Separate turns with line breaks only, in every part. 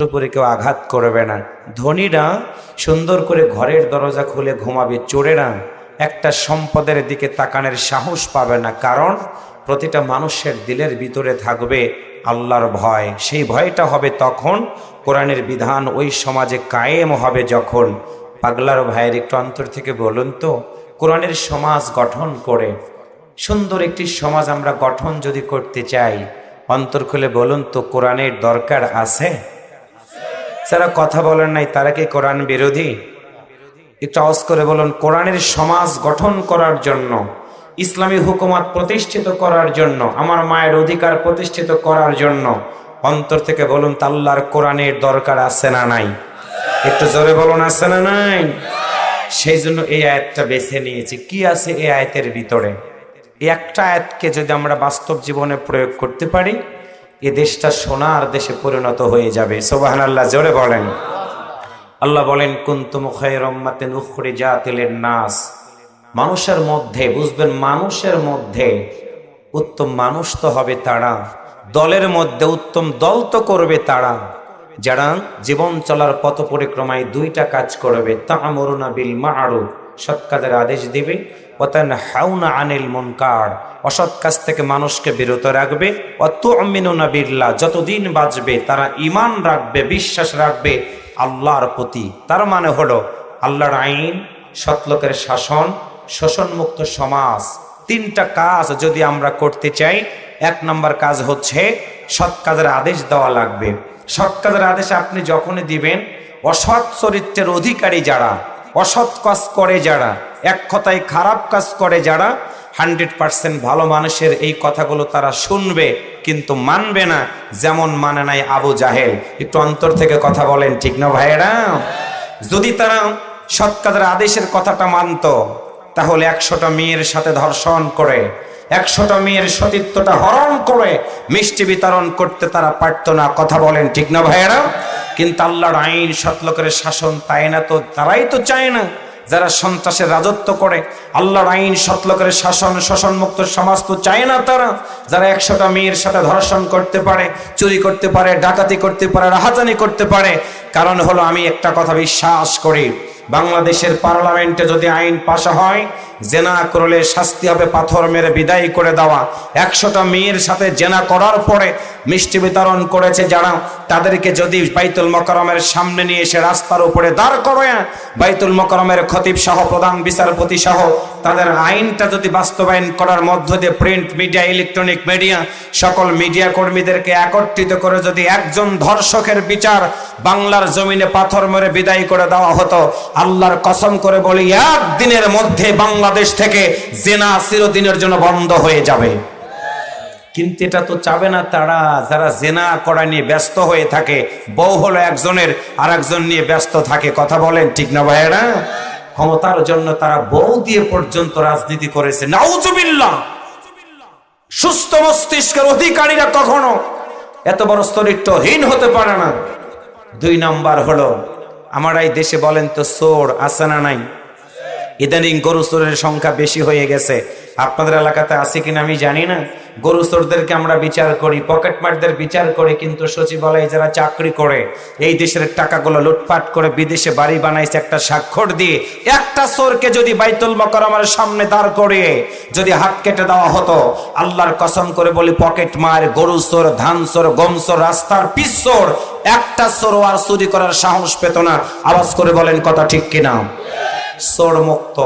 উপরে কেউ আঘাত করবে না। ধনীরা সুন্দর করে ঘরের দরজা খুলে ঘুমাবে, চোরেরা একটা সম্পদের দিকে তাকানোর সাহস পাবে না, কারণ প্রতিটা মানুষের দিলের ভিতরে থাকবে আল্লাহর ভয়। সেই ভয়টা হবে তখন কোরআনের বিধান ওই সমাজে কায়েম হবে যখন। পাগলার ভাইয়ের একটু অন্তর থেকে বলুন তো, কোরআনের সমাজ গঠন করে সুন্দর একটি সমাজ আমরা গঠন যদি করতে চাই, অন্তর খুলে বলুন তো কোরআনের দরকার আছে? যারা কথা বলেন নাই তারা কি কোরআন বিরোধী? একটু আওয়াজ করে বলুন, কোরআনের সমাজ গঠন করার জন্য, ইসলামী হুকুমত প্রতিষ্ঠিত করার জন্য, আমার মায়ের অধিকার প্রতিষ্ঠিত করার জন্য অন্তর থেকে বলুন তা আল্লাহর কোরআনের দরকার আছে না নাই? একটু জোরে বলুন, আছে না নাই? সেই জন্য এই আয়াতটা বেছে নিয়েছি। কি আছে এই আয়াতের ভিতরে? এই একটা আয়াতকে যদি আমরা বাস্তব জীবনে প্রয়োগ করতে পারি, এ দেশটা সোনার দেশে পরিণত হয়ে যাবে। সুবহানাল্লাহ, জোরে বলেন। আল্লাহ বলেন, কুনতুম খায়রা উম্মাতিন উখরিজাত লিন-নাস। মানুষের মধ্যে, বুঝবেন, মানুষের মধ্যে উত্তম মানুষ তো হবে তারা, দলের মধ্যে উত্তম দল তো করবে তারা যারা জীবন চলার পথ পরিক্রমায় দুইটা কাজ করবে। তা'মুরুনা বিল মা'রুফ, সৎ কাজের আদেশ দিবে, ওয়া তানহাউনা আনিল মুনকার, অসৎ কাজ থেকে মানুষকে বিরত রাখবে, ওয়া তু'মিনুনা বিল্লাহ, যতদিন বাঁচবে তারা ঈমান রাখবে, বিশ্বাস রাখবে আল্লাহর প্রতি। তার মানে হলো আল্লাহর আইন, সৎ লোকের শাসন, শোষণমুক্ত সমাজ। তিনটা কাজ যদি আমরা করতে চাই, এক নম্বর কাজ হচ্ছে সৎ কাজের আদেশ দেওয়া লাগবে। সৎ কাজের আদেশ আপনি যখনই দিবেন, অসৎ চরিত্রের অধিকারী যারা, অসৎ কাজ করে যারা, এক কথায় খারাপ কাজ করে যারা, 100% ভালো মানুষের এই কথাগুলো তারা শুনবে কিন্তু মানবে না, যেমন মানে নাই আবু জাহেল। একটু অন্তর থেকে কথা বলেন, ঠিক না ভাইয়েরা? যদি তারা সৎ কাজের আদেশের কথাটা মানত, তাহলে 100টা মেয়ের সাথে ধর্ষণ করে, 100টা মেয়ের সতীত্বটা হরণ করে মিষ্টি বিতরণ করতে তারা পারত না। কথা বলেন, ঠিক না ভাইয়েরা? কিন্তু আল্লাহর আইন, সৎ লোকের শাসন, তাই না তো তারাই তো চায় না। যারা সন্ত্রাসের রাজত্ব করে, আল্লাহর আইন, সৎ লোকের শাসন, শোষণমুক্ত সমাজ তো চায় না তারা। যারা 100টা মেয়ের সাথে ধর্ষণ করতে পারে, চুরি করতে পারে, ডাকাতি করতে পারে, রাহাজানি করতে পারে। কারণ হলো, আমি একটা কথা বিশ্বাস করি, বাংলাদেশের পার্লামেন্টে যদি আইন পাশ হয়, জেনা করলে শাস্তি হবে পাথর মেরে বিদায় করে দেওয়া। 100টা মেয়ের সাথে জেনা করার পরে মিষ্টি বিতরণ করেছে যারা, তাদেরকে যদি বাইতুল মোকাররমের সামনে নিয়ে এসে রাস্তার উপরে দাঁড় করে, বাইতুল মোকাররমের খতিব সহ, প্রধান বিচারপতি সহ, তাদের আইনটা যদি বাস্তবায়ন করার মধ্য দিয়ে প্রিন্ট মিডিয়া, ইলেকট্রনিক মিডিয়া, সকল মিডিয়া কর্মীদেরকে একত্রিত করে যদি একজন ধর্ষকের বিচার বাংলার জমিনে পাথর মেরে বিদায় করে দেওয়া হতো, আল্লাহর কসম করে বলি, একদিনের মধ্যে বাংলাদেশ থেকে জেনা চিরদিনের জন্য বন্ধ হয়ে যাবে। কিন্তু এটা তো চাবে না তারা। যারা জেনা করা নিয়ে ব্যস্ত হয়ে থাকে, বউ হলো একজনের, আর একজন নিয়ে ব্যস্ত থাকে। কথা বলেন, ঠিক না ভাইয়েরা? ক্ষমতার জন্য তারা বউ দিয়ে পর্যন্ত রাজনীতি করেছে। নাউজুবিল্লাহ। সুস্থ মস্তিষ্কের অধিকারীরা কখনো এত বড় চরিত্রহীন হতে পারে না। 2 নাম্বার হলো, আমার এই দেশে বলেন তো চোর আছে না নাই? ইদানিং গরু চোরের সংখ্যা বেশি হয়ে গেছে। আপনাদের এলাকাতে আছে কিনা আমি জানি না। গরু চোরদেরকে আমরা বিচার করি, পকেটমারদের বিচার করি, কিন্তু সচিবালয়ে যারা চাকরি করে, এই দেশের টাকাগুলো লুটপাট করে বিদেশে বাড়ি বানাইছে একটা স্বাক্ষর দিয়ে, একটা চোরকে যদি বাইতুল মোকাররমের সামনে দাঁড় করিয়ে যদি হাত কেটে দেওয়া হতো, আল্লাহর কসম করে বলি, পকেটমার, গরু চোর, ধান চোর, গম চোর, রাস্তার পিস চোর, একটা চোর আর চুরি করার সাহস পেত না। আওয়াজ করে বলেন, কথা ঠিক কিনা? চোর মুক্ত,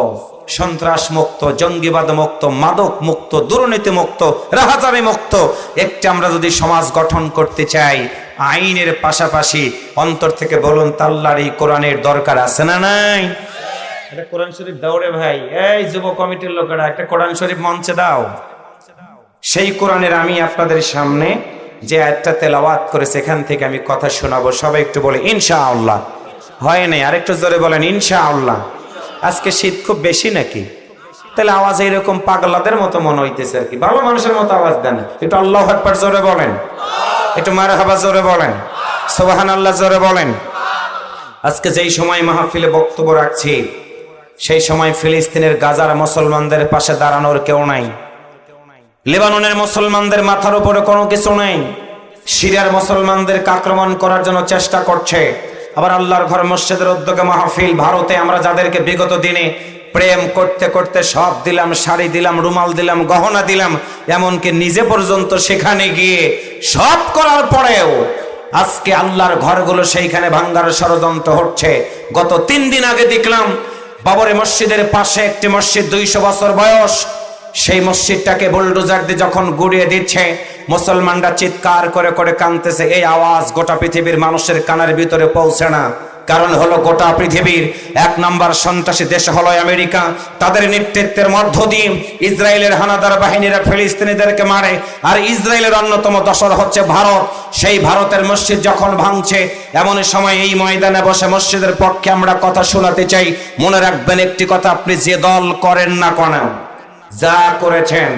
সন্ত্রাস মুক্ত, জঙ্গিবাদ মুক্ত, মাদক মুক্ত, দুর্নীতি মুক্ত, রাহাজানি মুক্ত একটি আমরা যদি সমাজ গঠন করতে চাই, আইনের পাশাপাশি অন্তর থেকে বলুন, আল্লাহর এই কোরআনের দরকার আছে না নাই? একটা কোরআন শরীফ দাও রে ভাই, এই যুব কমিটির লোকেরা, একটা কোরআন শরীফ মঞ্চে দাও। সেই কোরআনের আমি আপনাদের সামনে যে আয়াতটা তেলাওয়াত করে সেখান থেকে আমি কথা শোনাবো। সবাই একটু বলে ইনশাআল্লাহ। হয় নাই? আরেকটু জোরে বলেন ইনশাআল্লাহ। আজকে শীত খুব বেশি নাকি? তাহলে আওয়াজ এইরকম পাগলাদের মতো মনে হইতেছে আর কি। ভালো মানুষের মতো আওয়াজ দেন। একটু আল্লাহু আকবার জোরে বলেন, একটু মারহাবা জোরে বলেন, সুবহানাল্লাহ জোরে বলেন। আজকে যেই সময় মাহফিলে বক্তব্য রাখছি, সেই সময় ফিলিস্তিনের গাজার মুসলমানদের পাশে দাঁড়ানোর কেউ নাই। লেবাননের মুসলমানদের মাথার উপরে কোনো কিছু নাই। সিরিয়ার মুসলমানদেরকে আক্রমণ করার জন্য চেষ্টা করছে। আবার আল্লাহর ঘর মসজিদের উদ্যোগে মাহফিল ভারতে আমরা যাদেরকে বিগত দিনে প্রেম করতে করতে সব দিলাম, শাড়ি দিলাম, রুমাল দিলাম, গহনা দিলাম, এমনকি নিজে পর্যন্ত সেখানে গিয়ে সব করার পরেও আজকে আল্লাহর ঘরগুলো সেইখানে ভাঙ্গার ষড়যন্ত্র হচ্ছে। গত 3 দিন আগে দেখলাম বাবরি মসজিদের পাশে একটি মসজিদ 200 বছর বয়স, সেই মসজিদটাকে বুলডোজার দিয়ে যখন গুড়িয়ে দিচ্ছে, মুসলমানরা চিৎকার করে করে কাঁদতেছে। এই আওয়াজ গোটা পৃথিবীর মানুষের কানের ভিতরে পৌঁছে না। কারণ হলো গোটা পৃথিবীর 1 নম্বর সন্ত্রাসী দেশ হলো আমেরিকা। তাদের নেতৃত্বের মধ্য দিয়ে ইসরায়েলের হানাদার বাহিনীরা ফিলিস্তিনিদেরকে মারে, আর ইসরায়েলের অন্যতম দোসর হচ্ছে ভারত। সেই ভারতের মসজিদ যখন ভাঙছে, এমন সময় এই ময়দানে বসে মসজিদের পক্ষে আমরা কথা শোনাতে চাই। মনে রাখবেন একটি কথা, আপনি যে দল করেন না কেন, যা করেছেন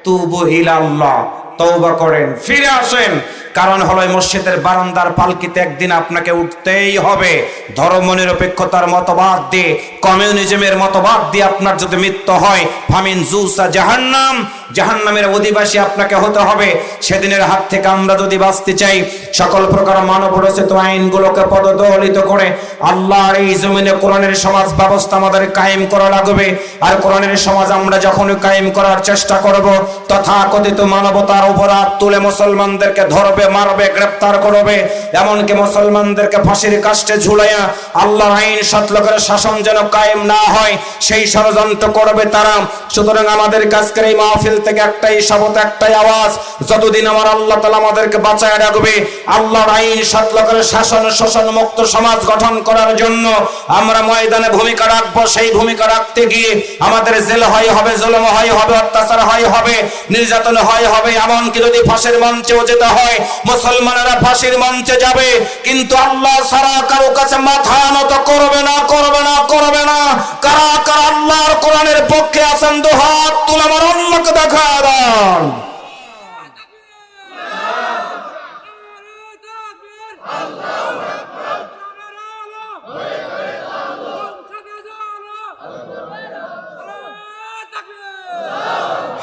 তুবু ইলাল্লাহ, তওবা করেন, ফিরে আসেন। কারণ হলো এই মসজিদের বারান্দার পালকিতে একদিন আপনাকে উঠতেই হবে। ধর্মনিরপেক্ষতার মতবাদ দিয়ে, কমিউনিজমের মতবাদ দিয়ে আপনার যদি মৃত্যু হয়, ফামিন জুসা জাহান্নাম, জাহান্নামের অধিবাসী আপনাকে হতে হবে। সেদিনের হাত থেকে আমরা যদি বাঁচতে চাই, সকল প্রকার মানবরচিত আইনগুলোকে পদদলিত করে আল্লাহর এই জমিনে কোরআনের সমাজ ব্যবস্থা আমাদের কায়েম করা লাগবে। আর কোরআনের সমাজ আমরা যখনই কায়েম করার চেষ্টা করব, তথাকথিত মানবতার অপরাধ তুলে মুসলমানদেরকে ধরবে, মারবে, গ্রেফতার করবে, এমনকি মুসলমানদেরকে ফাঁসির কাস্টে ঝুলাইয়া আল্লাহর আইন সৎলোকের শাসন যেন কায়েম না হয়, সেই ষড়যন্ত্র করবে তারা। সুতরাং আমাদের কাজকের এই মাহফিল থেকে একটাই শপথ, একটাই আওয়াজ, যতদিন আমার আল্লাহ তাআলা আমাদেরকে বাঁচায় রাখবে, আল্লাহর আইন সৎলোকের শাসন শোষণ মুক্ত সমাজ গঠন করার জন্য আমরা ময়দানে ভূমিকা রাখবো। সেই ভূমিকা রাখতে গিয়ে আমাদের জেল হয় হবে, জুলুম হয় হবে, অত্যাচার হয় হবে, নির্যাতন হয় হবে, এমনকি যদি ফাঁসির মঞ্চেও যেতে হয় মুসলমানেরা ফাঁসির মঞ্চে যাবে। কিন্তু আল্লাহ ছাড়া কারো কাছে মাথা নত করবে না, করবে না, করবে না। কারা কারা আল্লাহর কোরআনের পক্ষে আছেন, দুহাত তুলে আমার আল্লাহকে দেখা দেন।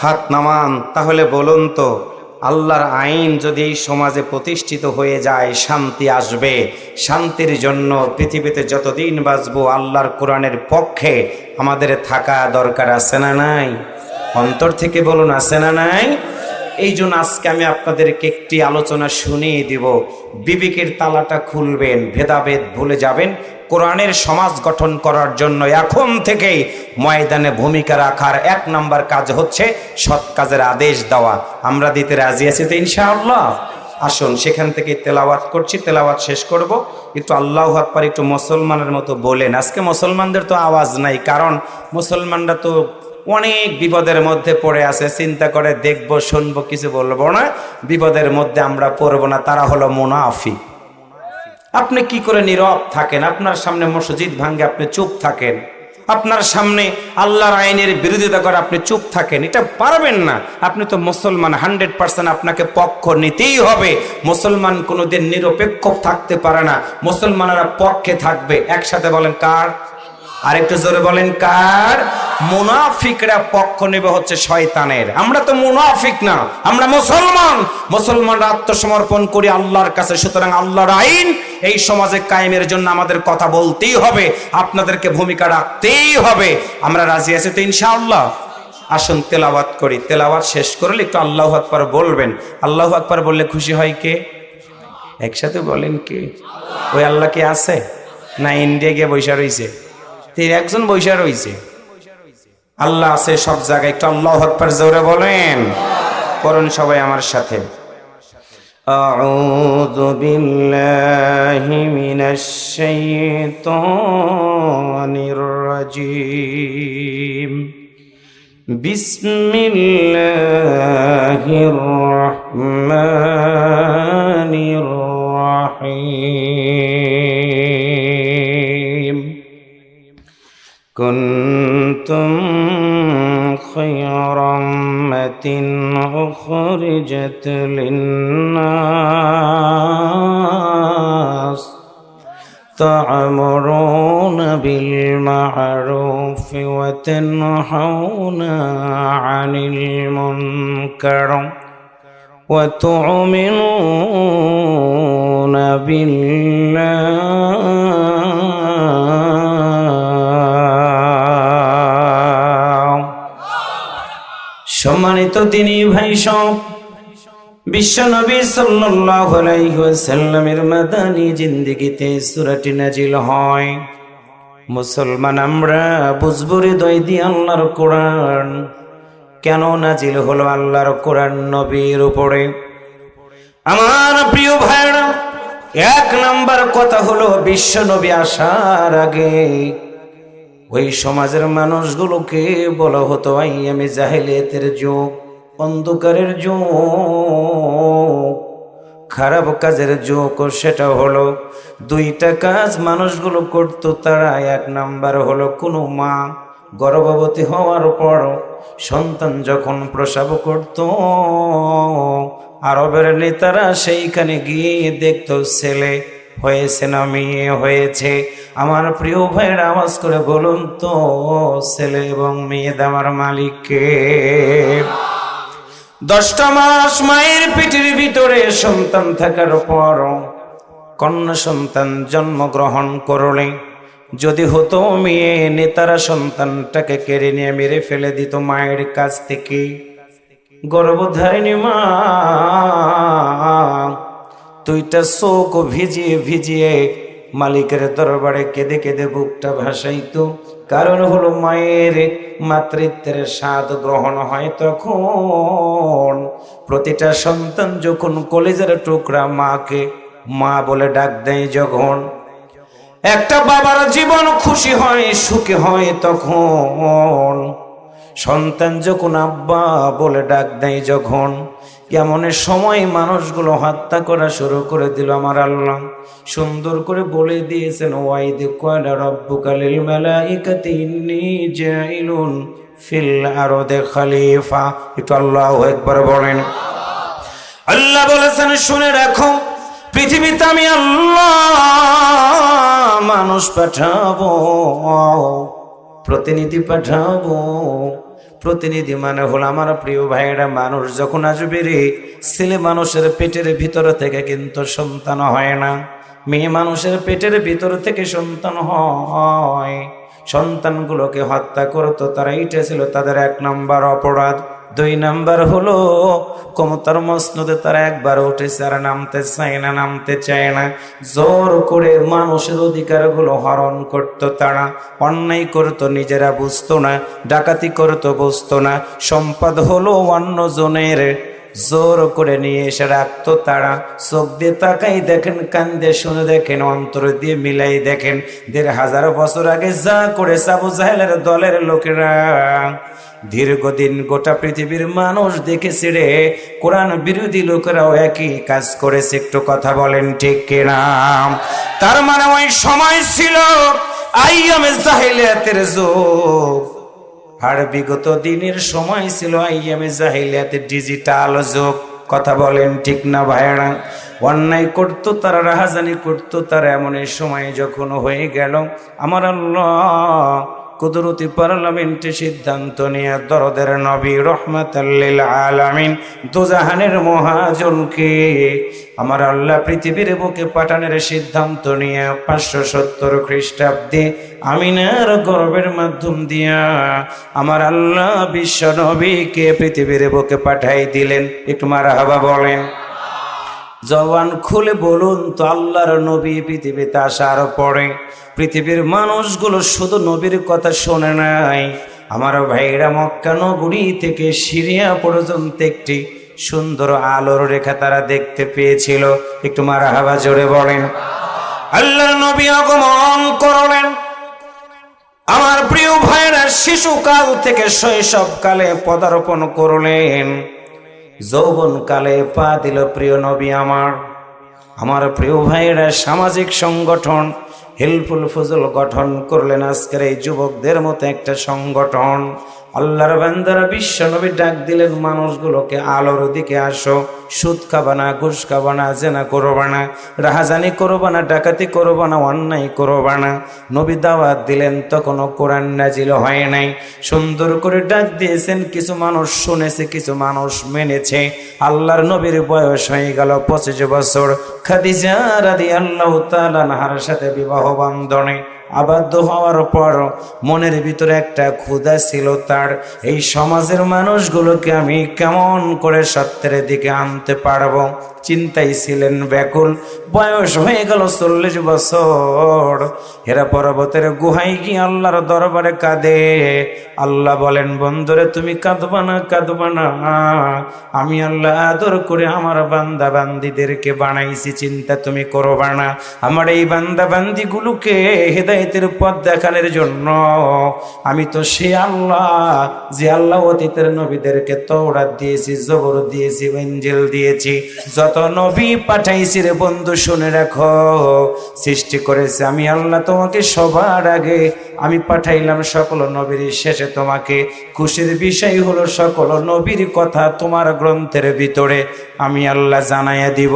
হাত নামান। তাহলে বলুন তো, আল্লাহর আইন যদি এই সমাজে প্রতিষ্ঠিত হয়ে যায়, শান্তি আসবে। শান্তির জন্য পৃথিবীতে যতদিন বাঁচবো আল্লাহর কোরআনের পক্ষে আমাদের থাকা দরকার, আছে না নাই? অন্তর থেকে বলুন, আছে না নাই? এই জন্য আজকে আমি আপনাদেরকে একটি আলোচনা শুনিয়ে দিব। বিবেকের তালাটা খুলবেন, ভেদাভেদ ভুলে যাবেন। কোরআনের সমাজ গঠন করার জন্য এখন থেকেই ময়দানে ভূমিকা রাখার 1 নম্বর কাজ হচ্ছে সৎ কাজের আদেশ দেওয়া। আমরা দিতে রাজি আছি তো ইনশাআল্লাহ? আসুন সেখান থেকে তেলাওয়াত করছি, তেলাওয়াত শেষ করব। একটু আল্লাহু আকবার একটু মুসলমানের মতো বলেন। আজকে মুসলমানদের তো আওয়াজ নাই, কারণ মুসলমানরা তো অনেক বিপদের মধ্যে পড়ে আছে। চিন্তা করে দেখবো, শুনবো, কিছু বলবো না, বিপদের মধ্যে আমরা পড়বো না। তারা হলো মুনাফিক। আপনি কি করে নীরব থাকেন? আপনার সামনে মসজিদ ভাঙ্গে আপনি চুপ থাকেন, আপনার সামনে আল্লাহর আইনের বিরোধিতা করে আপনি চুপ থাকেন, এটা পারবেন না। আপনি তো মুসলমান, 100% আপনাকে পক্ষ নিতেই হবে। মুসলমান কোনোদিন নিরপেক্ষ থাকতে পারে না, মুসলমানেরা পক্ষে থাকবে। একসাথে বলেন কার? আরেকটু জোরে বলেন কার? মুনাফিকরা পক্ষ নেবে হচ্ছে শয়তানের। আমরা তো মুনাফিক না, আমরা মুসলমান। মুসলমানরা আত্মসমর্পণ করি আল্লাহর কাছে। সুতরাং আল্লাহর আইন এই সমাজে কায়েমের জন্য আমাদের কথা বলতেই হবে, আপনাদেরকে ভূমিকা রাখতেই হবে। আমরা রাজি আছি তো ইনশাআল্লাহ? আসুন তেলাওয়াত করি। তেলাওয়াত শেষ করলে একটু আল্লাহু আকবার বলবেন। আল্লাহু আকবার বললে খুশি হয় কে? একসাথে বলেন কে? ওই আল্লাহ কি আছে না ইন্ডিয়া গিয়ে বৈশা রয়েছে? একজন বৈশা রয়েছে। আল্লাহ আছে সব জায়গায়। একটু আল্লাহু আকবার জোরে বলেন। করুন সবাই আমার সাথে। আউযু বিল্লাহি মিনাশ শাইতানির রাজীম। বিসমিল্লাহির রাহমানির রাহিম। কুনতুম খায়রা উম্মাতিন উখরিজাত লিন-নাস তা'মুরুনা বিল মা'রুফি ওয়া তানহাউনা 'আনিল মুনকার وتؤمنون بالله। সম্মানিত দিনী ভাই সব, বিশ্বনবী সাল্লাল্লাহু আলাইহি ওয়াসাল্লামের মাদানী জিন্দেগিতে সূরাটি নাজিল হয়। মুসলমান আমরা বুঝবো হৃদয় দিয়ে আল্লাহর কোরআন কেন নাজিল হলো আল্লাহর কোরআন নবীর উপরে। আমার প্রিয় ভাইরা, এক নাম্বার কথা হলো বিশ্বনবী আসার আগে ওই সমাজের মানুষগুলোকে বলা হতো আইয়ামে জাহেলিয়াতের যুগ, অন্ধকারের যুগ, খারাপ কাজের যুগ। সেটা হলো দুইটা কাজ মানুষগুলো করতো তারা। এক নাম্বার হলো কোনো মা গর্ভবতী হওয়ার পর সন্তান যখন প্রসব করত, আরবের নেতারা সেইখানে গিয়ে দেখতো ছেলে হয়েছে না মেয়ে হয়েছে। আমার প্রিয় ভাইয়ের আওয়াজ করে বলুন তো, ছেলে এবং মেয়ে দেওয়ার মালিককে? 10টা মাস মায়ের পিঠের ভিতরে সন্তান থাকার পর কন্যা সন্তান জন্মগ্রহণ করলে যদি হতো মেয়ে, নেতারা সন্তানটাকে কেড়ে নিয়ে মেরে ফেলে দিত মায়ের কাছ থেকে। গর্ভধারিণী মা দুইটা চোখ ভিজিয়ে ভিজিয়ে মালিকের দরবারে কেঁদে কেঁদে বুকটা ভাসাইতো। কারণ হলো মায়ের মাতৃত্বের স্বাদ গ্রহণ হয় তখন। প্রতিটা সন্তান যখন কলেজের টুকরা মাকে মা বলে ডাক দেয়, যখন একটা বাবার জীবন খুশি হয় সুখী হয় তখন। সন্তান যখন আব্বা বলে ডাক দেয় যখন, এমন সময় মানুষগুলো হত্যা করা শুরু করে দিল। আমার আল্লাহ সুন্দর করে বলে দিয়েছেন, ওয়াইদ ক্বালা রাব্বুকা লিল মালাইকাতি ইন্নী জাইলুন ফিল আরদি খলিফা। একটু আল্লাহু আকবার বলেন। আল্লাহ বলেছেন, শুনে রাখো, পৃথিবীতে আমি আল্লাহ মানুষ পাঠাবো, প্রতিনিধি পাঠাবো। প্রতিনিধি মানে হলো আমার প্রিয় ভাইয়েরা, মানুষ যখন আসবে রে, ছেলে মানুষের পেটের ভিতর থেকে কিন্তু সন্তান হয় না, মেয়ে মানুষের পেটের ভিতর থেকে সন্তান হয়। সন্তানগুলোকে হত্যা করতো তারা, এইটা ছিল তাদের 1 নম্বর অপরাধ। 2 নম্বর হলো ক্ষমতার মসনদে তারা একবার উঠেছে আর নামতে চায় না। জোর করে মানুষের অধিকারগুলো হরণ করতো তারা, অন্যায় করতো নিজেরা বুঝতো না, ডাকাতি করতো বুঝতো না, সম্পদ হলো অন্যজনের, জোর করে নিয়ে এসে রাখতো তারা। চোখ দিয়ে তাকাই দেখেন, কান দিয়ে শুনে দেখেন, অন্তর দিয়ে মিলাই দেখেন। 1500 বছর আগে যা করেছে আবু জাহেলের দলের লোকেরা, দীর্ঘদিন গোটা পৃথিবীর মানুষ দেখেছে রে। কোরআন বিরোধী লোকেরাও একই কাজ করেছে। একটু কথা বলেন ঠিক কিনা? তার মানে ওই সময় ছিল আইয়ামে জাহেলিয়াতের যুগ, আর বিগত দিনের সময় ছিল আইয়ামে জাহেলিয়াতের ডিজিটাল যুগ। কথা বলেন ঠিক না ভাইরা? অন্যায় করতো তারা, রাহাজানি করতো তারা। এমন সময় যখন হয়ে গেল, আমার আল্লাহ কুদরতি পার্লামেন্টে সিদ্ধান্ত নিয়ে দরদের নবী রহমাতাল লিল আলামিন দুজাহানের মহাজনকে আমার আল্লাহ পৃথিবীর বুকে পাঠানোর সিদ্ধান্ত নিয়ে 570 খ্রিস্টাব্দে আমিনার গর্ভের মাধ্যম দিয়া আমার আল্লাহ বিশ্ব নবীকে পৃথিবীর বুকে পাঠাই দিলেন। একটু মারহাবা বলেন। জবান খুলে বলুন তো, আল্লাহর নবী পৃথিবীতে আসার পরে পৃথিবীর মানুষগুলো শুধু নবীর কথা শোনে নাই। আমার ভাইরা, মক্কা নগরী থেকে সিরিয়া পর্যন্ত একটি সুন্দর আলোর রেখা তারা দেখতে পেয়েছিল। একটু মারহাবা জোরে বলেন। আল্লাহর নবী আগমন করলেন। আমার প্রিয় ভাইরা, শিশুকাল থেকে শৈশবকালে পদার্পণ করলেন, যৌবনকালে পা দিল প্রিয় নবী আমার প্রিয় ভাইয়েরা। সামাজিক সংগঠন হেল্পফুল ফজল গঠন করলেন। আজকের এই যুবকদের মতো একটা সংগঠন আল্লাহর বান্দারা বিশ্ব নবী ডাক দিলেন মানুষগুলোকে আলোর দিকে আসো, সুদ খাবা না, ঘুষ খাবা না, জেনা করবা না, রাহাজানি করবা না, ডাকাতি করবা না, অন্যায় করবা না। নবী দাওয়াত দিলেন, তখনও কোরআন নাজিল হয় নাই। সুন্দর করে ডাক দিয়েছেন, কিছু মানুষ শুনেছে, কিছু মানুষ মেনেছে। আল্লাহর নবীর বয়স হয়ে গেল 25 বছর। খাদিজা রাদিয়াল্লাহু তাআলা আনহার সাথে বিবাহ বন্ধনে আবদ্ধ হওয়ার পর মনের ভিতরে একটা ক্ষুধা ছিল তার, এই সমাজের মানুষগুলোকে আমি কেমন করে সত্যের দিকে আনতে পারবো, চিন্তাই ছিলেন ব্যাকুল। বয়স হয়ে গেল 40 বছর। হেরা পর্বতের গুহায় গিয়ে আল্লাহর দরবারে কাঁদে। আল্লাহ বলেন, বন্ধুরে তুমি কাঁদবা না, কাঁদবা না, আমি আল্লাহ আদর করে আমার বান্দা বান্দিদেরকে বানাইছি, চিন্তা তুমি করবা না। আমার এই বান্দা বান্দিগুলোকে হেদায়েতের পথ দেখানোর জন্য আমি তো সে আল্লাহ, যে আল্লাহ অতীতের নবীদেরকে তওরাত দিয়েছি, জবর দিয়েছি, ইনজিল দিয়েছি, যত নবী পাঠাইছি রে বন্ধু শুনে রাখো, সৃষ্টি করেছে আমি আল্লাহ তোমাকে সবার আগে। আমি পাঠাইলাম সকল নবীর শেষে তোমাকে। খুশির বিষয় হলো সকল নবীর কথা তোমার গ্রন্থের ভিতরে আমি আল্লাহ জানাইয়া দিব।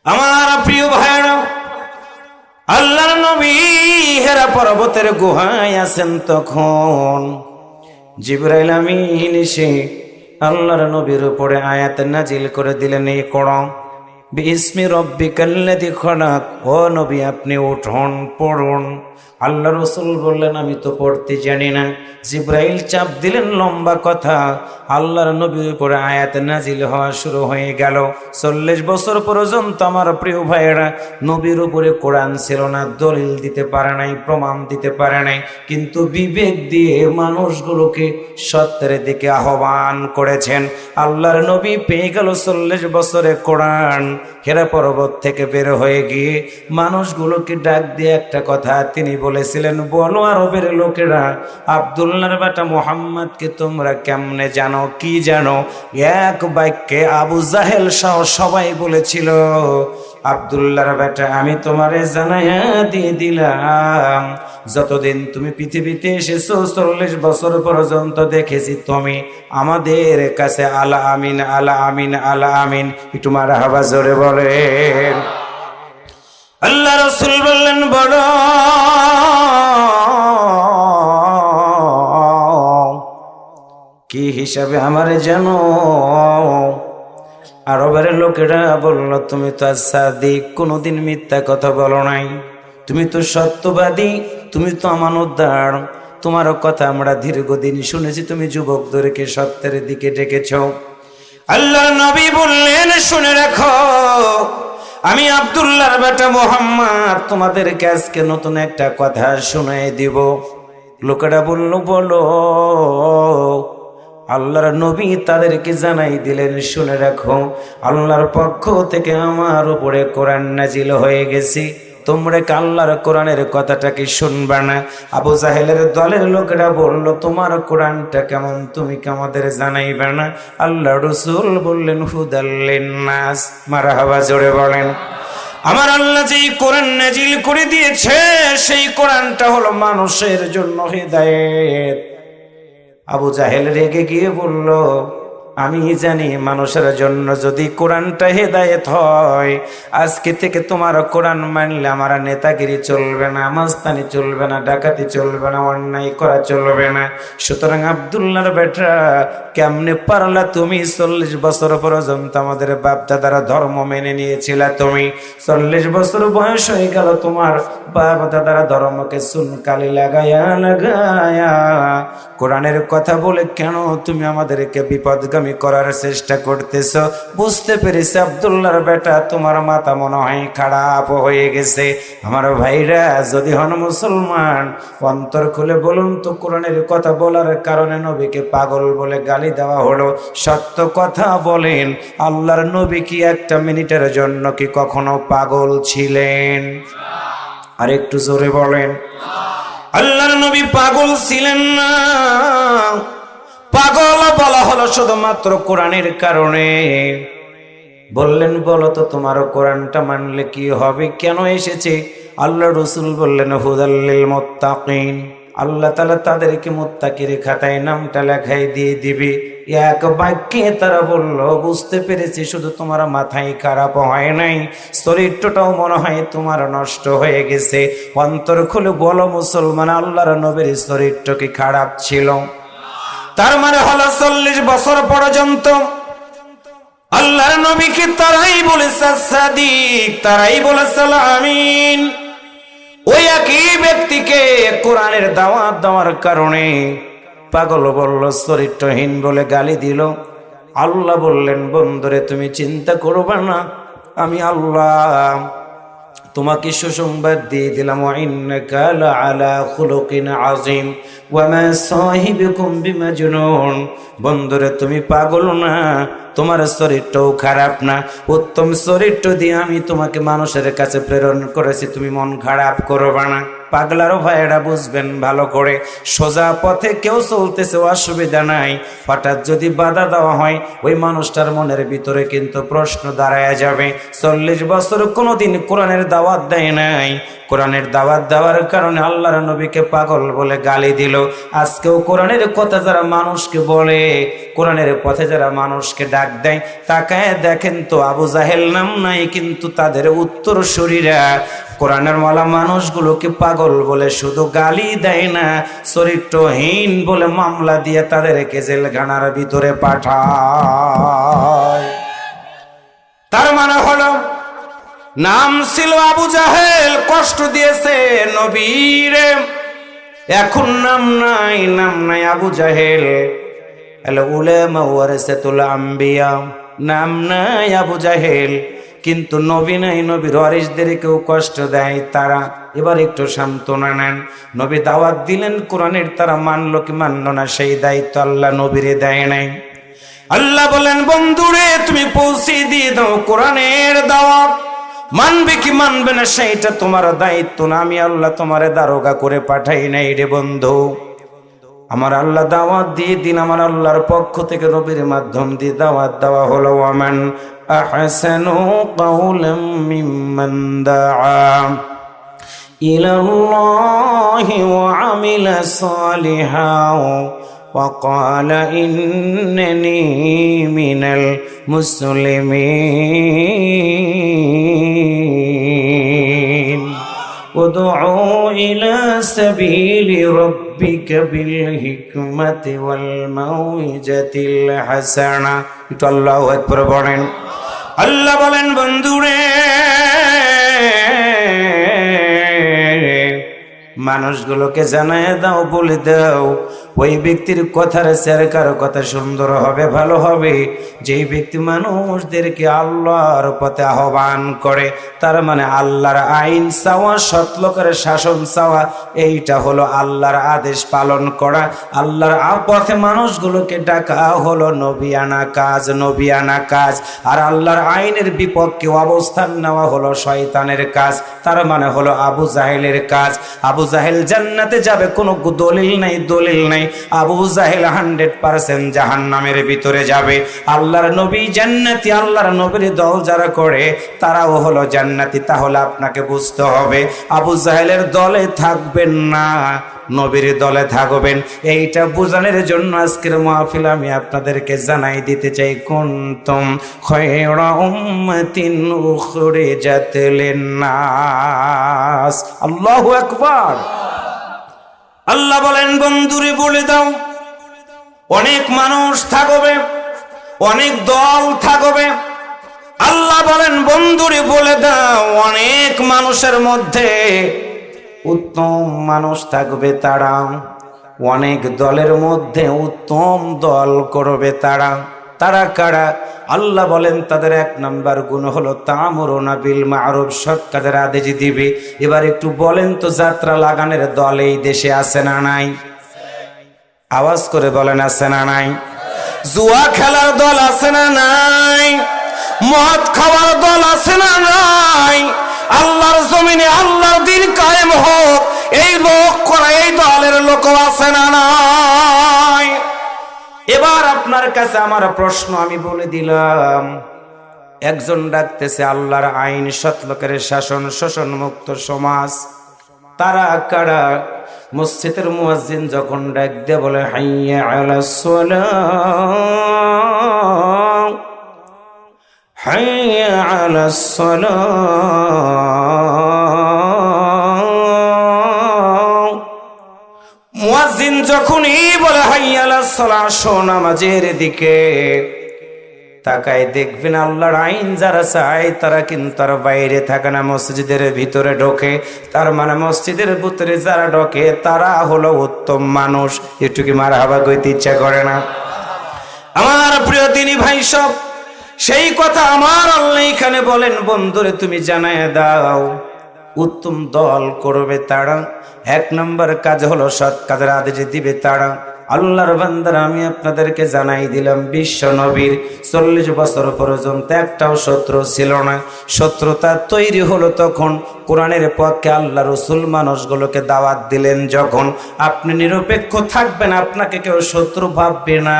আমার প্রিয় ভাইরা, আল্লাহর নবী হেরা পর্বতের গুহায় আছেন। তখন জিবরাইল আমিন এসে আল্লাহর নবীর উপরে আয়াত নাজিল করে দিলেন, এই করো বিসমি রব্বিকাল্লাযী খলাক। ও নবী আপনি উঠুন, পড়ুন। আল্লাহ রসুল বললেন, আমি তো পড়তে জানি না। জিবরাইল চাপ দিলেন, লম্বা কথা। আল্লাহর নবীর উপরে আয়াত নাজিল হওয়া শুরু হয়ে গেল। 40 বছর পর্যন্ত আমার প্রিয় ভাইয়েরা নবীর উপরে কোরআন ছিল না, দলিল দিতে পারে নাই, প্রমাণ দিতে পারে নাই, কিন্তু বিবেক দিয়ে মানুষগুলোকে সত্যের দিকে আহ্বান করেছেন। আল্লাহর নবী পেয়ে গেল 40 বছরে কোরআন। হেরা পর্বত থেকে বের হয়ে গিয়ে মানুষগুলোকে ডাক দিয়ে একটা কথা তিনি বলেছিলেন, বলো আরবের লোকেরা, আব্দুল্লাহর বেটা মুহাম্মদকে তোমরা কেমনে জানো, কি জানো? এক বাক্যে আবু জাহেল সহ সবাই বলেছিল, আব্দুল্লাহর বেটা আমি তোমারে জানাইয়া দিয়ে দিলাম, যতদিন তুমি পৃথিবীতে এসেছো 40 বছর পর্যন্ত দেখেছি তুমি আমাদের কাছে আলা আমিন, আলা আমিন, আলা আমিন। একটু মারহাবা জোরে বলেন। আল্লাহ রাসূল বললেন, বলো কি হিসাবে আমারে জানো? আরবের লোকেরা বলল, তুমি তো সাদিক, কোনোদিন মিথ্যা কথা বলো নাই, তুমি তো সত্যবাদী, তুমি তো আমানতদার, তোমার কথা আমরা দীর্ঘদিন শুনেছি, তুমি যুবকদেরকে সত্যের দিকে ডেকেছ। আল্লাহর নবী বললেন, শুনে রাখো, আমি আব্দুল্লাহর বেটা মুহাম্মদ তোমাদেরকে আজকে নতুন একটা কথা শুনাই দিব। লোকেরা বলল, বলো। আল্লাহর নবী তাদেরকে জানাই দিলেন, শুনে রাখো, আল্লাহর পক্ষ থেকে আমার উপরে কোরআন নাজিল হয়ে গেছে, তোমরা কি আল্লাহর কোরআনের কথাটা কি শুনবা না? আবু জাহেলের দলের লোকেরা বলল, তোমার কোরআনটা কেমন, তুমি কি আমাদের জানাইবে না? আল্লাহ রাসূল বললেন, হুদাল লিন্নাস। মারহাবা জোরে বলেন। আমার আল্লাহ যেই কোরআন নাজিল করে দিয়েছে সেই কোরআনটা হলো মানুষের জন্য হিদায়াত। আবু জাহেল রেগে গিয়ে বলল, আমি জানি মানুষের জন্য যদি কোরআনটা হেদায়েত হয়, আজকে থেকে তোমার কোরআন মানলে আমার নেতাগিরি চলবে না, মাস্তানি চলবে না, ডাকাতি চলবে না, অন্যায় করা চলবে না। সুতরাং আব্দুল্লাহর বেটা, কেমনে পারলা তুমি 40 বছর পর্যন্ত আমাদের বাপ দাদারা ধর্ম মেনে নিয়েছিলা, তুমি 40 বছর বয়স হয়ে গেল, তোমার বাপ দাদারা ধর্মকে চুনকালি লাগায়া লাগায়া কোরআনের কথা বলে কেন তুমি আমাদেরকে বিপদগামী করার চেষ্টা করতেছ? বুঝতে পেরেছি আব্দুল্লাহর বেটা, তোমার মাথা মনে হয় খারাপ হয়ে গেছে। আমার ভাইরা, যদি হন মুসলমান, অন্তর খুলে বলুন তো, কোরআনের কথা বলার কারণে নবীকে পাগল বলে গালি দেওয়া হলো। সত্য কথা বলেন, আল্লাহর নবী কি একটা মিনিটের জন্য কি কখনো পাগল ছিলেন? আর একটু জোরে বলেন। আল্লাহর নবী পাগল ছিলেন না। পাগল বলা হলো শুধুমাত্র কোরআনের কারণে। বললেন, বলো তো তোমার কোরআনটা মানলে কি হবে, কেন এসেছে? আল্লাহ রাসূল বললেন, হুদাল লিল মুত্তাকিন, আল্লাহ তাআলা তাদেরকে মুত্তাকির খাতায় নামটা লেখাই দিয়ে দিবে। এক বাক্যে তারা বলল, বুঝতে পেরেছি শুধু তোমার মাথায় খারাপ হয় নাই, চরিত্রটাও মনে হয় তোমার নষ্ট হয়ে গেছে। অন্তর খুলে বলো মুসলমান, আল্লাহর নবীর চরিত্র কি খারাপ ছিল? তার মানে হলো 40 বছর পর্যন্ত আল্লাহর নবীকে তারাই বলেছে সাদিক, তারাই বলেছে আমিন। ওই একই ব্যক্তিকে কোরআনের দাওয়াত দেওয়ার কারণে পাগল বলল, চরিত্রহীন বলে গালি দিল। আল্লাহ বললেন, বন্ধুরে তুমি চিন্তা করবে না, আমি আল্লাহ তোমাকে সুসংবাদ দিয়ে দিলাম, ইন্নাকা লাআলা খুলুকিন আযীম ওয়া মা সাহিবুকুম বিমাজনুন। বন্ধুরে তুমি পাগল না, তোমার চরিত্রও খারাপ না, উত্তম চরিত্র দিয়ে আমি তোমাকে মানুষের কাছে প্রেরণ করেছি, তুমি মন খারাপ করবে না। পাগলারও ভাইয়েরা বুঝবেন ভালো করে, সোজা পথে কেউ চলতেছে অসুবিধা নাই, হঠাৎ যদি বাধা দেওয়া হয় ওই মানুষটার মনের ভিতরে কিন্তু প্রশ্ন দাঁড়ায় যাবে। 40 বছর কোনোদিন কোরআনের দাওয়াত দেয় নাই, কোরআনের দাওয়াত দেওয়ার কারণে আল্লাহর নবীকে পাগল বলে গালি দিল। আজকেও কোরআনের কথা যারা মানুষকে বলে, কোরআনের পথে যারা মানুষকে ডাক দেয়, তাকায় দেখেন তো আবু জাহেল নাম নাই, কিন্তু তাদের উত্তরসূরিরা কোরআনের মালা মানুষগুলোকে পাগল বলে শুধু গালি দেয় না, চরিত্রহীন বলে মামলা দিয়ে তাদেরকে জেলখানার ভিতরে পাঠায়। তার মানে হলো নাম ছিল আবু জাহেল, কষ্ট দিয়েছে নবীরে, এখন নাম নাই, নাম নাই আবু জাহেল। আল উলামা ওয়ারাসাতুল আম্বিয়া, নাম নাই আবু জাহেল, কিন্তু নবী নাই, নবীর ওয়ারিসদেরকেও কষ্ট দেয় তারা। এবার একটু সান্ত্বনা নেন, নবী দাওয়াত দিলেন কোরআনের, তারা মানলো কি মানলো না সেই দায়িত্ব আল্লাহ নবীরে দেয় নাই। আল্লাহ বলেন, বন্ধুরে তুমি পৌঁছে দিয়ে দাও কোরআনের দাওয়াত, মানবে কি মানবে না সেইটা তোমার দায়িত্ব না, আমি আল্লাহ তোমারে দারোগা করে পাঠাই নাই রে বন্ধু। আমার আল্লাহ দাওয়াত দিয়ে দিন, আমার আল্লাহর পক্ষ থেকে নবীর মাধ্যম দিয়ে দাওয়াত দেওয়া হলো, ওয়ামান আহসানু কাওলাম মিম্মান দাআ ইলাল্লাহি ওয়া আমিলা সালিহান ওয়া ক্বালা ইন্নানি মিনাল মুসলিমিন। উদউ ইলা সাবিলি রাব্বিকা বিল হিকমাতি ওয়াল মাউইজাতিল হাসানা। একটু আল্লাহু আকবার বলেন। আল্লাহ বলেন, বন্ধুরে মানুষগুলোকে জানায় দাও, বলে দাও ওই ব্যক্তির কথার চেয়ে কারো কথা সুন্দর হবে, ভালো হবে, যেই ব্যক্তি মানুষদেরকে আল্লাহর পথে আহ্বান করে। তার মানে আল্লাহর আইন চাওয়া, সৎ লোকের শাসন চাওয়া, এইটা হলো আল্লাহর আদেশ পালন করা। আল্লাহর পথে মানুষগুলোকে ডাকা হলো নবিয়ানা কাজ, নবিয়ানা কাজ। আর আল্লাহর আইনের বিপক্ষে অবস্থান নেওয়া হলো শয়তানের কাজ, তার মানে হলো আবু জাহেলের কাজ। আবু জাহেল জান্নাতে যাবে, কোনো দলিল নাই, দলিল নাই। আবু জাহেল 100% জাহান্নামের ভিতরে যাবে। আল্লাহর নবী জান্নাতি, আল্লাহর নবীর দল যারা করে তারাও হলো জান্নাতি। তাহলে আপনাকে বুঝতে হবে আবু জাহেলের দলে থাকবেন না, নবীর দলে থাকবেন। এইটা বোঝানোর জন্য আজকের মাহফিল আমি আপনাদেরকে জানাই দিতে চাই, কুনতুম খায়রা উম্মাতিন উখরিজাত লিন-নাস। আল্লাহু আকবার। আল্লাহ বলেন, বন্ধুরে বলে দাও অনেক মানুষ থাকবে, অনেক দল থাকবে। আল্লাহ বলেন, বন্ধুরে বলে দাও অনেক মানুষের মধ্যে উত্তম মানুষ থাকবে তারা, অনেক দলের মধ্যে উত্তম দল করবে তারা। তারা কারা? আল্লাহ বলেন তাদের 1 নাম্বার গুণ হলো তা'মুরুনা বিল মা'রুফ, সৎ কাজের আদেশ দিবে। এবার একটু বলেন তো, যাত্রা লাগানোর দল এই দেশে আছে না নাই? আওয়াজ করে বলেন, আছে না নাই? জুয়া খেলার দল আছে না নাই? মদ খাওয়ার দল আছে না নাই? আল্লাহর জমিনে আল্লাহর দ্বীন কায়েম হোক, এই লোক করা এই দলের লোক আছে না নাই? এবার আপনার কাছে আমার প্রশ্ন আমি বলে দিলাম, একজন ডাকতেছে আল্লাহর আইন, সৎ লোকের শাসন, শোষণ মুক্ত সমাজ। তারা কারা? মসজিদের মুয়াজ্জিন যখন ডাক দিয়ে বলে হাইয়া আলাস সালাহ, হাইয়া আলাস সালাহ, মুয়াজ্জিন যখনই বলে হাইয়া আলাস সালাহ, আসো নামাজের দিকে, তাকায় দেখবেন আল্লাহর আইন যারা চায় তারা কিন্তু আর বাইরে থাকে না, মসজিদের ভিতরে ঢোকে। তার মানে মসজিদের ভিতরে যারা ঢোকে তারা হলো উত্তম মানুষ। একটু কি মারহাবা কইতে ইচ্ছা করে না? আমার প্রিয় দিনী ভাই সব, সেই কথা আমার আল্লাহ এখানে বলেন, বন্ধুরে তুমি জানায় দাও উত্তম দল করবে তারা। এক নম্বর কাজ হলো সৎ কাজের আদেশ দিবে তারা। আল্লাহর বান্দারা, আমি আপনাদেরকে জানাই দিলাম বিশ্ব নবীর 40 বছর পর্যন্ত একটাও শত্রু ছিল না। শত্রুতা তৈরি হলো তখন কোরআনের পক্ষে আল্লাহ রসুল মানুষগুলোকে দাওয়াত দিলেন যখন। আপনি নিরপেক্ষ থাকবেন, আপনাকে কেউ শত্রু ভাববে না।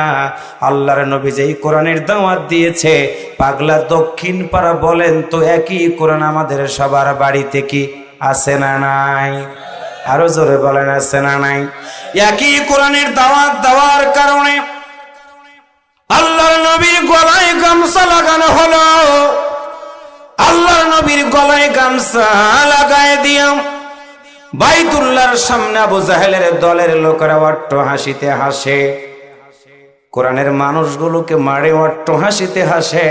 আল্লাহর নবী যেই কোরআনের দাওয়াত দিয়েছে, পাগলা দক্ষিণ পাড়া বলেন তো একই কোরআন আমাদের সবার বাড়িতে কি আছে না নাই? আরো জোরে বলেন আছে না নাই? একই কোরআনের দাওয়াত দেওয়ার কারণে আল্লাহর নবীর গলায় গামছা লাগানো হলো। আল্লাহর নবীর গলায় গামছা লাগায় দিয়াম বাইতুল্লাহর সামনে আবু জাহেলের দলের লোকেরা অট্ট হাসিতে হাসে, কোরআনের মানুষগুলোকে মারে অট্ট হাসিতে হাসে।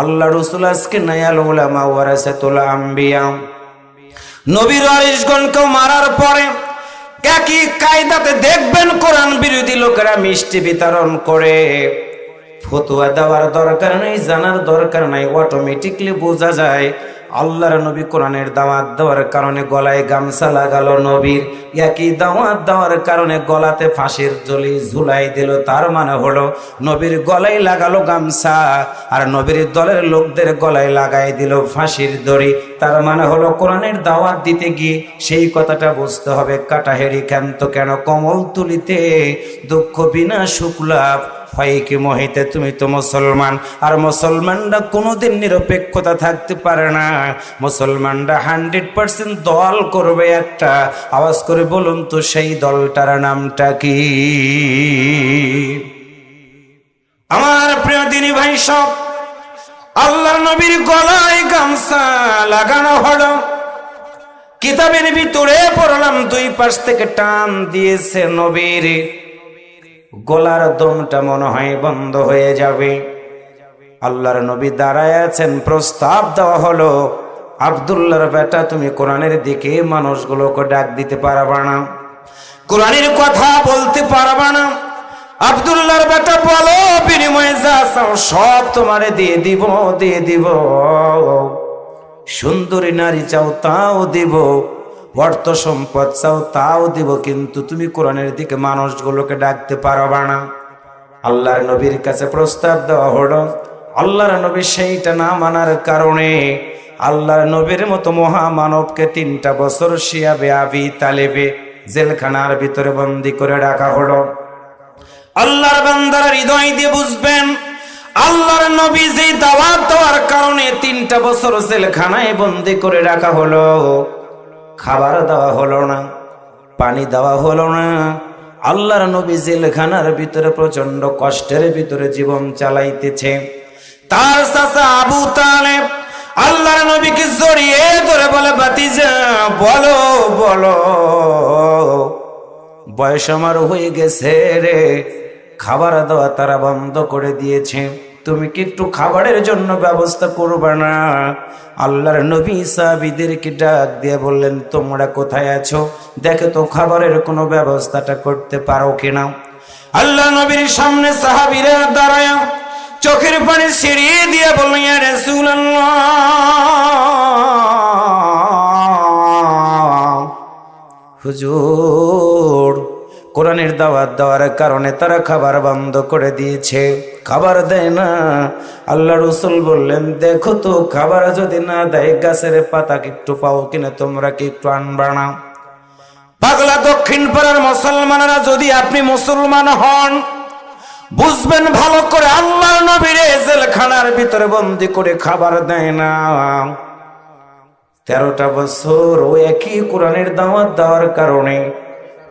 আল্লাহ রাসূল আজকে নায়াল উলামা ওয়ারাসাতুল আম্বিয়া, নবীর ওয়ারিসগণকে মারার পরে একই কায়দাতে দেখবেন কোরআন বিরোধী লোকেরা মিষ্টি বিতরণ করে। ফতোয়া দেওয়ার দরকার নেই, জানার দরকার নাই, অটোমেটিকলি বোঝা যায় আল্লাহর নবী কোরআনের দাওয়াত দেওয়ার কারণে গলায় গামছা লাগালো নবীর। একই দাওয়াত দেওয়ার কারণে গলাতে ফাঁসির জলি ঝুলাই দিল। তার মানে হলো নবীর গলায় লাগালো গামছা আর নবীর দলের লোকদের গলায় লাগাই দিল ফাঁসির দড়ি। তার মানে হলো কোরআনের দাওয়াত দিতে গিয়ে সেই কথাটা বুঝতে হবে, কাটাহেরি ক্ষান্ত কেন কমল তুলিতে, দুঃখ বিনা সুখ লাভ হয় কি মহিতে। তুমি তো মুসলমান, আর মুসলমানরা কোনোদিন নিরপেক্ষতা থাকতে পারে না। মুসলমানরা 100% দল করবে একটা। আওয়াজ করে বলুন তো সেই দলটার নামটা কি? আমার প্রিয় দিনী ভাই সব, আল্লাহর নবীর গলায় গামছা লাগানো হলো। কিতাবের ভিতরে পড়লাম দুই পাশ থেকে টান দিয়েছে নবীর গলার দমটা মনে হয় বন্ধ হয়ে যাবে। আল্লাহর নবী দাঁড়ায় আছেন, প্রস্তাব দেওয়া হলো, আব্দুল্লাহর বেটা তুমি কোরআনের দিকে মানুষগুলোকে ডাক দিতে পারবা না, কোরআনের কথা বলতে পারবা না। আব্দুল্লাহর বেটা বলো, বিনিময়ে যা চাও সব তোমারে দিয়ে দিব, দিয়ে দিব। সুন্দরী নারী চাও তাও দিব, অর্থ সম্পদ চাও তাও দিব, কিন্তু তুমি কোরআনের দিকে মানুষগুলোকে ডাকতে পারবা না। আল্লাহর নবীর কাছে প্রস্তাব দেওয়া হলো। আল্লাহর নবী সেইটা না মানার কারণে আল্লাহর নবীর মতো মহামানবকে 3টা বছর শিয়াবে আবি তালেবে জেলখানার ভিতরে বন্দী করে রাখা হলো। আল্লাহর বান্দারা হৃদয় দিয়ে বুঝবেন, আল্লাহর নবী যে দাওয়াত দেওয়ার কারণে 3টা বছর জেলখানায় বন্দী করে রাখা হলো। খাবার দেওয়া হলো না, পানি দেওয়া হলো না। আল্লাহর নবী জেলখানার ভিতরে প্রচন্ড কষ্টের ভিতরে জীবন চালাইতেছে। তার চাচা আবু তালেব আল্লাহর নবীকে জড়িয়ে ধরে বলে, ভাতিজা বলো বলো, বয়স আমার হয়ে গেছে রে, খাবার দেওয়া তারা বন্ধ করে দিয়েছে, তুমি কি একটু খাবারের জন্য ব্যবস্থা করবে না? আল্লাহর নবী সাহাবীদেরকে ডাক দিয়ে বললেন, তোমরা কোথায় আছো, দেখে তো খাবারের কোনো ব্যবস্থাটা করতে পারো কিনা। আল্লাহ নবীর সামনে সাহাবীরা দাঁড়ায় চোখের পানি ছিড়িয়ে দিয়ে বললেন, ইয়া রাসূলুল্লাহ, হুজুর কোরআনের দাওয়াত দেওয়ার কারণে তারা খাবার বন্ধ করে দিয়েছে, খাবার দেয় না। আল্লাহ রাসূল বললেন, দেখো তো খাবার যদি না দেয় গাছের পাতা একটু পাও কিনা, তোমরা কি একটু আনবা না? পাগলা দক্ষিণ পাড়ার মুসলমানেরা, যদি আপনি মুসলমান হন বুঝবেন ভালো করে, আল্লাহর নবীর জেলখানার ভিতরে বন্দী করে খাবার দেয় না। 13টা বছর ওই একই কোরআনের দাওয়াত দেওয়ার কারণে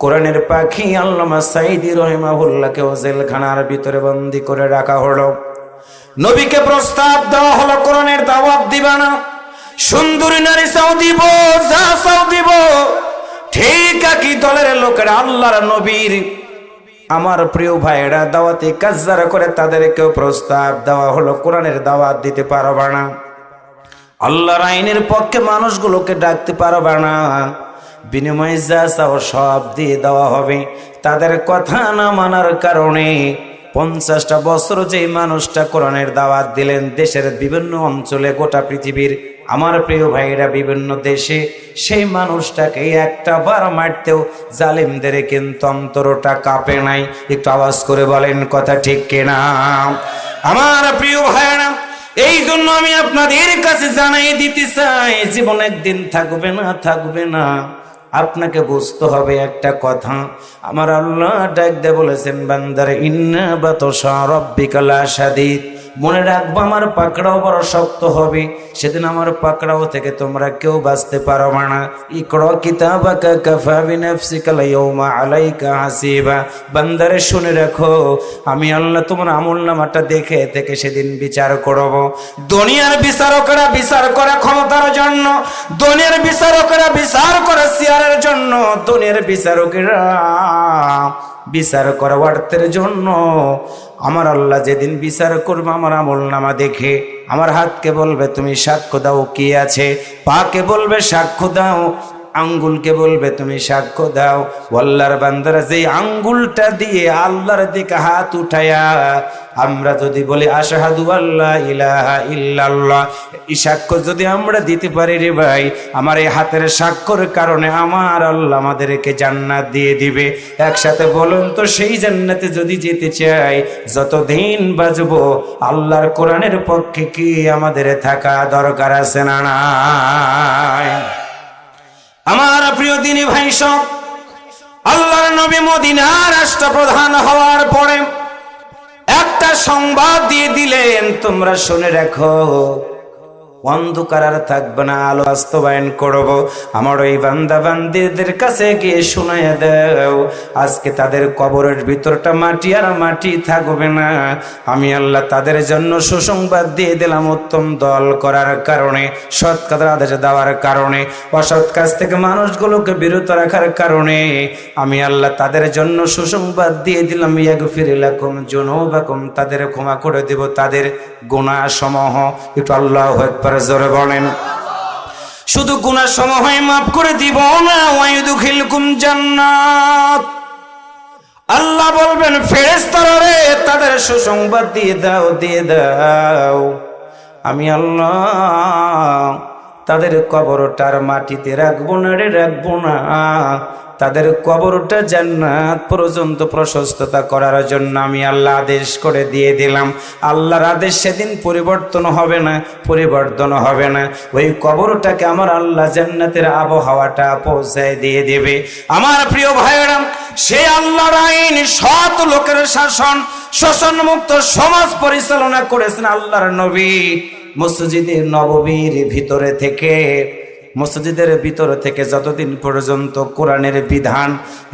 কোরআনের পাখি আল্লামা সাঈদী রহিমাহুল্লাহকে জেলখানার ভিতরে বন্দী করে রাখা হলো। নবীকে প্রস্তাব দেওয়া হলো কোরআনের দাওয়াত দিবা না, সুন্দরী নারী চাও দিব, যা চাও দিব। ঠিক একই দলের লোকেরা আল্লাহর নবীর আমার প্রিয় ভাইয়েরা দাওয়াতে কাজ যারা করে তাদেরকেও প্রস্তাব দেওয়া হলো কোরআনের দাওয়াত দিতে পারবা না, আল্লাহর আইনের পক্ষে মানুষগুলোকে ডাকতে পারবা না, বিনিময়ে যা চাও সব দিয়ে দেওয়া হবে। তাদের কথা না মানার কারণে 50টা বছর যে মানুষটা কোরআনের দাওয়াত দিলেন দেশের বিভিন্ন অঞ্চলে, গোটা পৃথিবীর আমার প্রিয় ভাইরা বিভিন্ন দেশে, সেই মানুষটাকে একটা বার মারতেও জালিমদের কিন্তু অন্তরটা কাঁপে নাই। একটু আওয়াজ করে বলেন কথা ঠিক কিনা আমার প্রিয় ভাইরা? এই জন্য আমি আপনাদের কাছে জানাই দিতে চাই, জীবন একদিন থাকবে না, থাকবে না। আপনাকে বুঝতে হবে একটা কথা, আমার আল্লাহ ডাক দিয়ে বলেছেন, বান্দারে ইন্না বাতশা রাব্বিকা লাশাদীদ, মনে রাখবো আমার পাকড়াও বড় শক্ত হবে, সেদিন আমার পাকড়াও থেকে তোমরা কেউ বাঁচতে পারবে না। ইকরা কিতাবাকা কাফা বিনাফসিকা আল-ইয়াওমা আলাইকা হাসিবা, বান্দারে শুনে রাখো, আমি আল্লাহ তোমার আমলনামাটা দেখে থেকে সেদিন বিচার করব। দুনিয়ার বিচারকরা বিচার করে ক্ষমতার জন্য, দুনিয়ার বিচারকরা বিচার করে চেয়ারের জন্য, দুনিয়ার বিচারকেরা বিচার করে অর্থের জন্য। আমার আল্লাহ যেদিন বিচার করবে আমার আমলনামা দেখে, আমার হাতকে বলবে তুমি সাক্ষ্য দাও কি আছে, পাকে বলবে সাক্ষ্য দাও, আঙ্গুলকে বলবে তুমি সাক্ষ্য দাও। আল্লাহর বান্দারা যেই আঙ্গুলটা দিয়ে আল্লাহর দিকে হাত উঠায়া আমরা যদি বলি আশহাদু আল্লা ইলাহা ইল্লাল্লাহ, এই সাক্ষ্য যদি আমরা দিতে পারি রে ভাই, আমার এই হাতের সাক্ষ্যের কারণে আমার আল্লাহ আমাদেরকে জান্নাত দিয়ে দিবে। একসাথে বলুন তো, সেই জান্নাতে যদি যেতে চাই, যতদিন বাঁচবো আল্লাহর কোরআনের পক্ষে কি আমাদের থাকা দরকার আছে না নাই? আমার প্রিয় দিনী ভাই সব, আল্লাহর নবী মদিনার রাষ্ট্রপ্রধান হওয়ার পরে একটা সংবাদ দিয়ে দিলেন, তোমরা শুনে রাখো, অন্ধকার আর থাকবে না, আলো বাস্তবায়ন করব। আমার ওই বান্দা বান্দিদের কাছে গিয়ে শুনাইয়া দাও, আজকে তাদের কবরের ভিতরটা মাটি আর মাটি থাকবে না। আমি আল্লাহ তাদের জন্য সুসংবাদ দিয়ে দিলাম, উত্তম দল করার কারণে, সৎ কাজের আদেশ দেওয়ার কারণে, অসৎ কাজ থেকে মানুষগুলোকে বিরত রাখার কারণে আমি আল্লাহ তাদের জন্য সুসংবাদ দিয়ে দিলাম, ইয়াগফির লাকুম যুনুবাকুম, তাদের ক্ষমা করে দেব তাদের গুনাহ সমূহ। একটু আল্লাহু আকবার জোরে বলেন। শুধু গুনাহ সমূহ মাফ করে দিব না, ওয়াইদুখিলকুম জান্নাত, আল্লাহ বলবেন ফেরেশতারা রে তাদের সুসংবাদ দিয়ে দাও, দিয়ে দাও, আমি আল্লাহ তাদের কবরটার মাটিতে রাখবো না রে, রাখবো না, তাদের কবরটা জান্নাত পর্যন্ত প্রশস্ততা করার জন্য আমি আল্লাহ আদেশ করে দিয়ে দিলাম। আল্লাহর আদেশ সেদিন পরিবর্তন হবে না, পরিবর্তন হবে না। ওই কবরটাকে আমার আল্লাহ জান্নাতের আবহাওয়াটা পৌঁছায় দিয়ে দেবে। আমার প্রিয় ভাইয়েরা, সে আল্লাহর আইন, সৎ লোকের শাসন, শোষণ মুক্ত সমাজ পরিচালনা করেছেন আল্লাহর নবী। মসজিদের নববীর ভিতরে থেকে, মসজিদের ভিতর থেকে যতদিন পর্যন্ত কোরআনের বিধান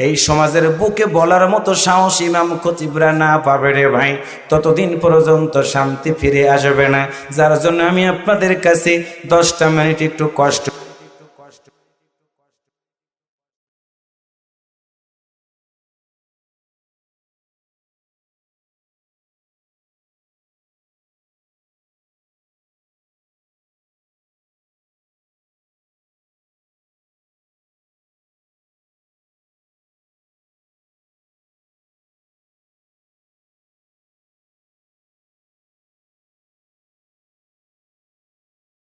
এই সমাজের বুকে বলার মতো সাহস ইমাম খতিবরা না পাবে রে ভাই, ততদিন পর্যন্ত শান্তি ফিরে আসবে না। যার জন্য আমি আপনাদের কাছে 10টা মিনিট একটু কষ্ট